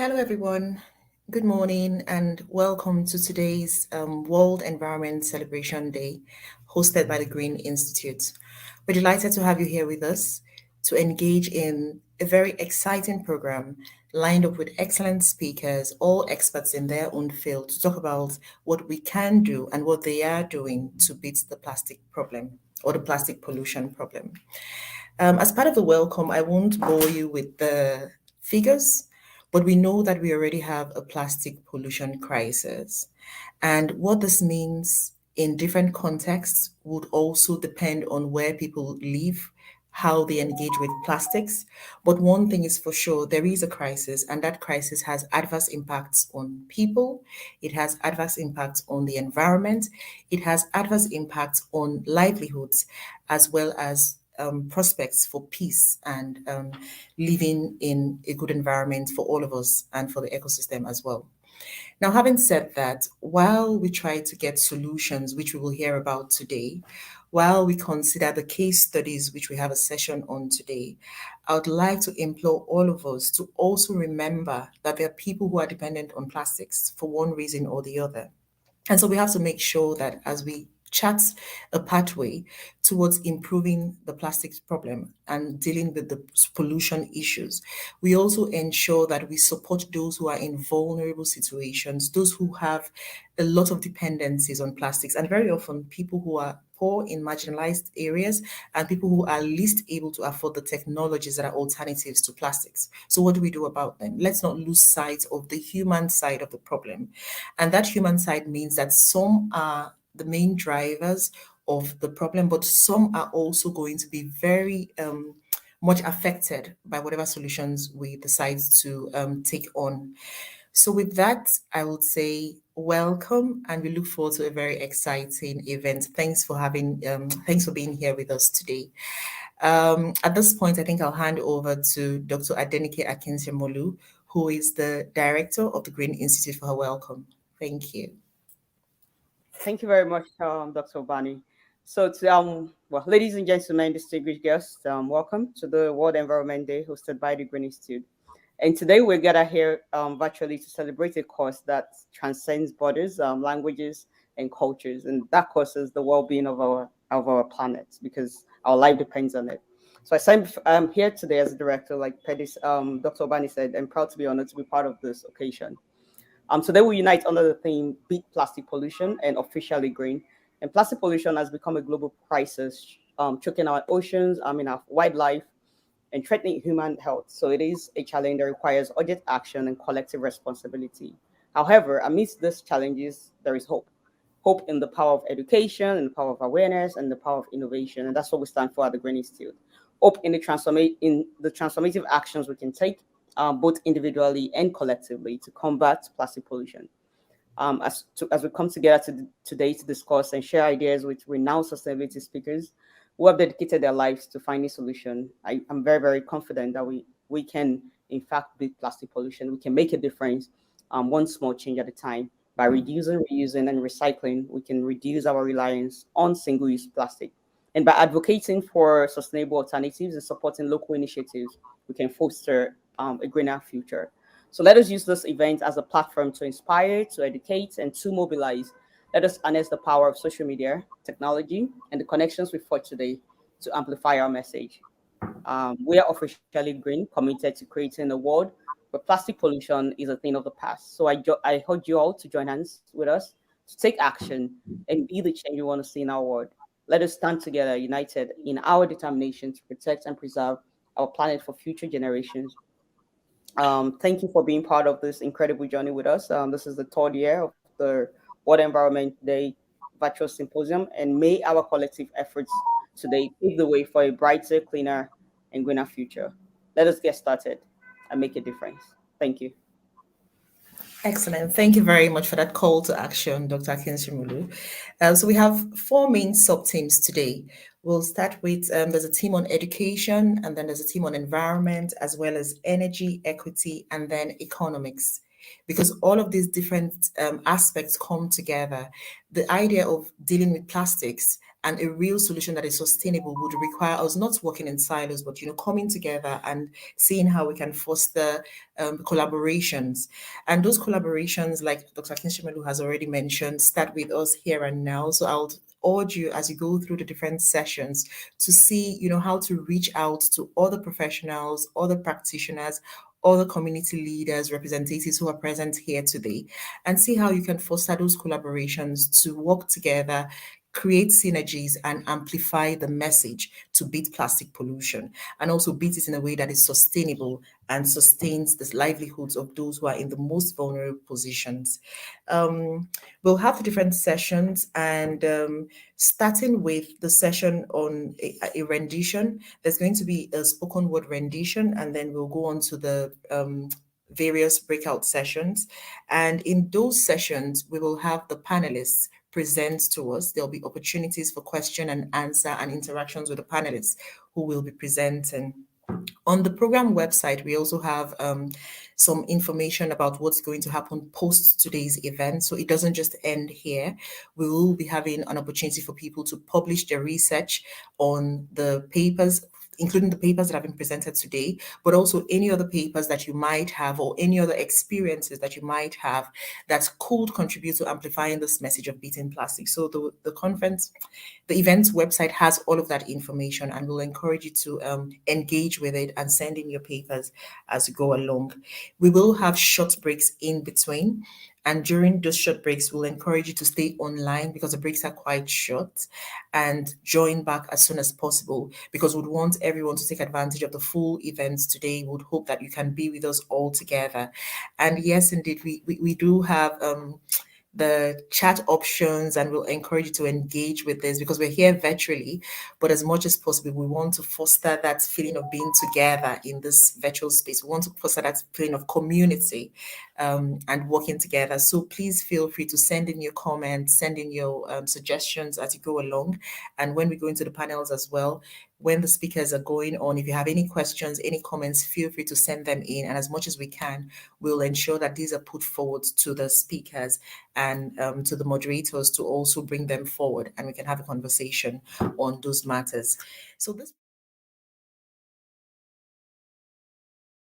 Hello, everyone. Good morning, and welcome to today's World Environment Celebration Day, hosted by the Green Institute. We're delighted to have you here with us to engage in a very exciting program lined up with excellent speakers, all experts in their own field, to talk about what we can do and what they are doing to beat the plastic problem or the plastic pollution problem. As part of the welcome, I won't bore you with the figures, but we know that we already have a plastic pollution crisis. And what this means in different contexts would also depend on where people live, how they engage with plastics. But one thing is for sure, there is a crisis, and that crisis has adverse impacts on people, it has adverse impacts on the environment, it has adverse impacts on livelihoods, as well as prospects for peace and living in a good environment for all of us and for the ecosystem as well. Now, having said that, while we try to get solutions, which we will hear about today, while we consider the case studies, which we have a session on today, I would like to implore all of us to also remember that there are people who are dependent on plastics for one reason or the other. And so we have to make sure that as we chart a pathway towards improving the plastics problem and dealing with the pollution issues, we also ensure that we support those who are in vulnerable situations, those who have a lot of dependencies on plastics, and very often people who are poor in marginalized areas and people who are least able to afford the technologies that are alternatives to plastics. So, what do we do about them? Let's not lose sight of the human side of the problem. And that human side means that some are the main drivers of the problem, but some are also going to be very much affected by whatever solutions we decide to take on. So, with that, I would say welcome, and we look forward to a very exciting event. Thanks for being here with us today. At this point, I think I'll hand over to Dr. Adenike Akinsemolu, who is the director of the Green Institute, for her welcome. Thank you. Thank you very much, Dr. Obani. Ladies and gentlemen, distinguished guests, welcome to the World Environment Day hosted by the Green Institute. And today we're gathered here virtually to celebrate a cause that transcends borders, languages, and cultures, and that cause is the well-being of our planet because our life depends on it. I'm here today as a director, like Dr. Obani said. I'm proud to be honored to be part of this occasion. Today we unite under the theme Beat Plastic Pollution and Officially Green. And plastic pollution has become a global crisis, choking our oceans, our wildlife, and threatening human health. So it is a challenge that requires urgent action and collective responsibility. However, amidst these challenges, there is hope. Hope in the power of education, and the power of awareness, and the power of innovation. And that's what we stand for at the Green Institute. Hope in the transformative actions we can take, both individually and collectively, to combat plastic pollution. As we come together today to discuss and share ideas with renowned sustainability speakers who have dedicated their lives to finding solution, I'm very, very confident that we can, in fact, beat plastic pollution. We can make a difference, one small change at a time. By reducing, reusing, and recycling, we can reduce our reliance on single-use plastic. And by advocating for sustainable alternatives and supporting local initiatives, we can foster a greener future. So let us use this event as a platform to inspire, to educate, and to mobilize. Let us harness the power of social media, technology, and the connections we forge today to amplify our message. We are officially green, committed to creating a world where plastic pollution is a thing of the past. So I urge you all to join hands with us to take action and be the change we want to see in our world. Let us stand together, united in our determination to protect and preserve our planet for future generations. Thank you for being part of this incredible journey with us. This is the third year of the World Environment Day virtual symposium, and may our collective efforts today pave the way for a brighter, cleaner, and greener future. Let us get started and make a difference. Thank you. Excellent. Thank you very much for that call to action, Dr. Akinshimulu. So we have four main sub-teams today. We'll start with there's a team on education, and then there's a team on environment, as well as energy, equity, and then economics. Because all of these different aspects come together. The idea of dealing with plastics and a real solution that is sustainable would require us not working in silos, but coming together and seeing how we can foster collaborations. And those collaborations, like Dr. Kinshimelu has already mentioned, start with us here and now. So I'll urge you as you go through the different sessions to see, how to reach out to other professionals, other practitioners, other community leaders, representatives who are present here today, and see how you can foster those collaborations to work together, create synergies, and amplify the message to beat plastic pollution, and also beat it in a way that is sustainable and sustains the livelihoods of those who are in the most vulnerable positions. Um, we'll have different sessions, and starting with the session on a rendition, there's going to be a spoken word rendition, and then we'll go on to the various breakout sessions. And in those sessions, we will have the panelists present to us. There'll be opportunities for question and answer and interactions with the panelists who will be presenting. On the program website, we also have some information about what's going to happen post today's event. So it doesn't just end here. We will be having an opportunity for people to publish their research on the papers, including the papers that have been presented today, but also any other papers that you might have or any other experiences that you might have that could contribute to amplifying this message of beating plastic. So the event's website has all of that information, and we'll encourage you to engage with it and send in your papers as you go along. We will have short breaks in between. And during those short breaks, we'll encourage you to stay online because the breaks are quite short, and join back as soon as possible because we'd want everyone to take advantage of the full events today. Would hope that you can be with us all together. And yes, indeed, we do have the chat options, and we'll encourage you to engage with this because we're here virtually, but as much as possible we want to foster that feeling of being together in this virtual space. We want to foster that feeling of community and working together. So please feel free to send in your comments, send in your suggestions as you go along, and when we go into the panels as well, when the speakers are going on, if you have any questions, any comments, feel free to send them in. And as much as we can, we'll ensure that these are put forward to the speakers and to the moderators to also bring them forward, and we can have a conversation on those matters. So this